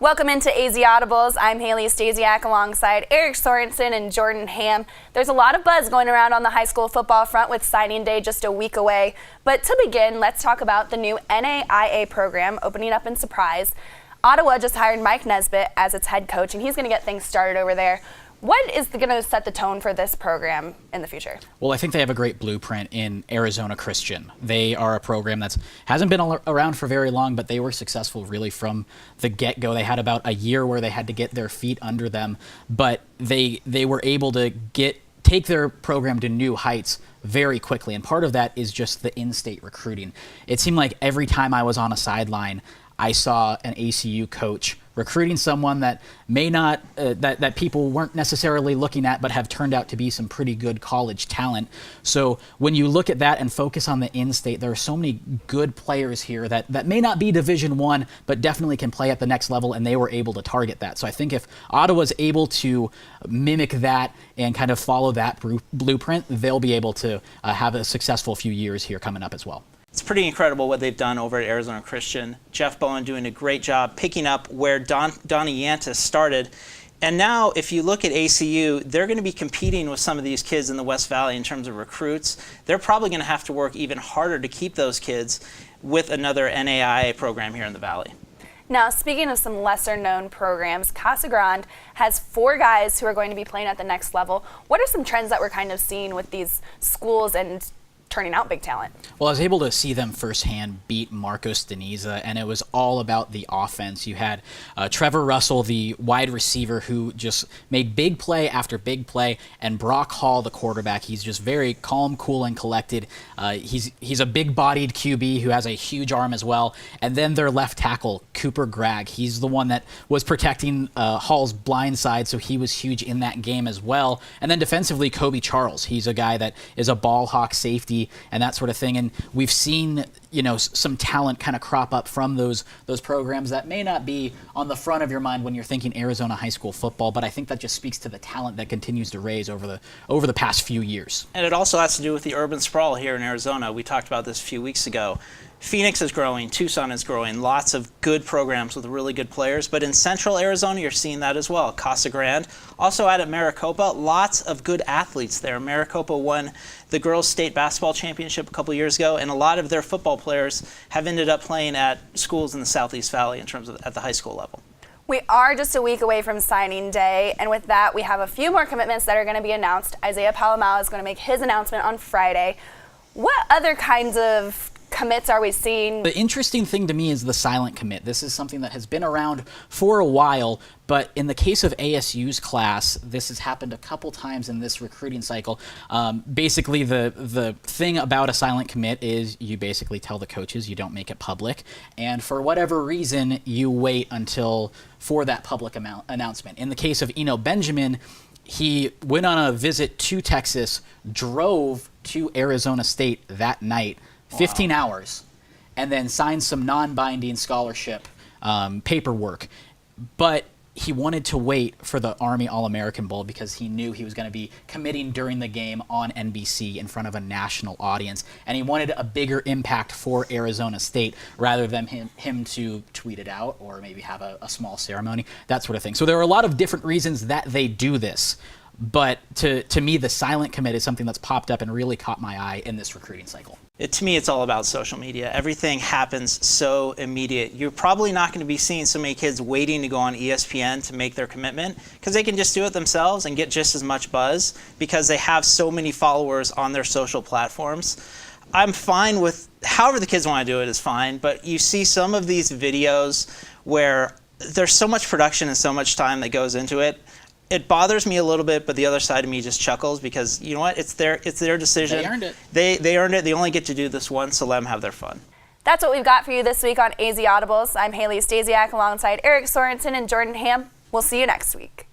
Welcome into AZ Audibles. I'm Haley Stasiak alongside Eric Sorensen and Jordan Ham. There's a lot of buzz going around on the high school football front with signing day just a week away. But to begin, let's talk about the new NAIA program opening up in Surprise. Ottawa just hired Mike Nesbitt as its head coach, and he's going to get things started over there. What is going to set the tone for this program in the future? Well, I think they have a great blueprint in Arizona Christian. They are a program that hasn't been around for very long, but they were successful really from the get-go. They had about a year where they had to get their feet under them, but they were able to take their program to new heights very quickly, and part of that is just the in-state recruiting. It seemed like every time I was on a sideline, I saw an ACU coach recruiting someone that may not, that people weren't necessarily looking at, but have turned out to be some pretty good college talent. So when you look at that and focus on the in-state, there are so many good players here that may not be Division I, but definitely can play at the next level, and they were able to target that. So I think if Ottawa's able to mimic that and kind of follow that blueprint, they'll be able to have a successful few years here coming up as well. It's pretty incredible what they've done over at Arizona Christian. Jeff Bowen doing a great job picking up where Donnie Yantis started. And now, if you look at ACU, they're going to be competing with some of these kids in the West Valley in terms of recruits. They're probably going to have to work even harder to keep those kids with another NAIA program here in the Valley. Now, speaking of some lesser-known programs, Casa Grande has 4 guys who are going to be playing at the next level. What are some trends that we're kind of seeing with these schools and turning out big talent? Well, I was able to see them firsthand beat Marcos Deniza, and it was all about the offense. You had Trevor Russell, the wide receiver, who just made big play after big play, and Brock Hall, the quarterback. He's just very calm, cool, and collected. He's a big-bodied QB who has a huge arm as well. And then their left tackle, Cooper Gregg. He's the one that was protecting Hall's blind side, so he was huge in that game as well. And then defensively, Kobe Charles. He's a guy that is a ball hawk safety and that sort of thing. And we've seen, some talent kind of crop up from those programs that may not be on the front of your mind when you're thinking Arizona high school football, but I think that just speaks to the talent that continues to raise over the past few years. And it also has to do with the urban sprawl here in Arizona. We talked about this a few weeks ago. Phoenix is growing, Tucson is growing, lots of good programs with really good players, but in central Arizona you're seeing that as well. Casa Grande, also out at Maricopa, lots of good athletes there. Maricopa won the girls' state basketball championship a couple years ago, and a lot of their football players have ended up playing at schools in the Southeast Valley in terms of at the high school level. We are just a week away from signing day, and with that we have a few more commitments that are going to be announced. Isaiah Palomalo is going to make his announcement on Friday. What other kinds of commits are we seeing? The interesting thing to me is the silent commit. This is something that has been around for a while, but in the case of ASU's class, this has happened a couple times in this recruiting cycle. Basically, the thing about a silent commit is you basically tell the coaches you don't make it public, and for whatever reason, you wait until for that public announcement. In the case of Eno Benjamin, he went on a visit to Texas, drove to Arizona State that night, 15 hours, and then signed some non-binding scholarship paperwork. But he wanted to wait for the Army All-American Bowl because he knew he was going to be committing during the game on NBC in front of a national audience, and he wanted a bigger impact for Arizona State rather than him to tweet it out or maybe have a small ceremony, that sort of thing. So there are a lot of different reasons that they do this. But to me, the silent commit is something that's popped up and really caught my eye in this recruiting cycle. To me, it's all about social media. Everything happens so immediate. You're probably not going to be seeing so many kids waiting to go on ESPN to make their commitment because they can just do it themselves and get just as much buzz because they have so many followers on their social platforms. I'm fine with however the kids want to do it is fine, but you see some of these videos where there's so much production and so much time that goes into it. It bothers me a little bit, but the other side of me just chuckles because, you know what, it's their decision. They earned it. They earned it. They only get to do this once, so let them have their fun. That's what we've got for you this week on AZ Audibles. I'm Haley Stasiak alongside Eric Sorensen and Jordan Ham. We'll see you next week.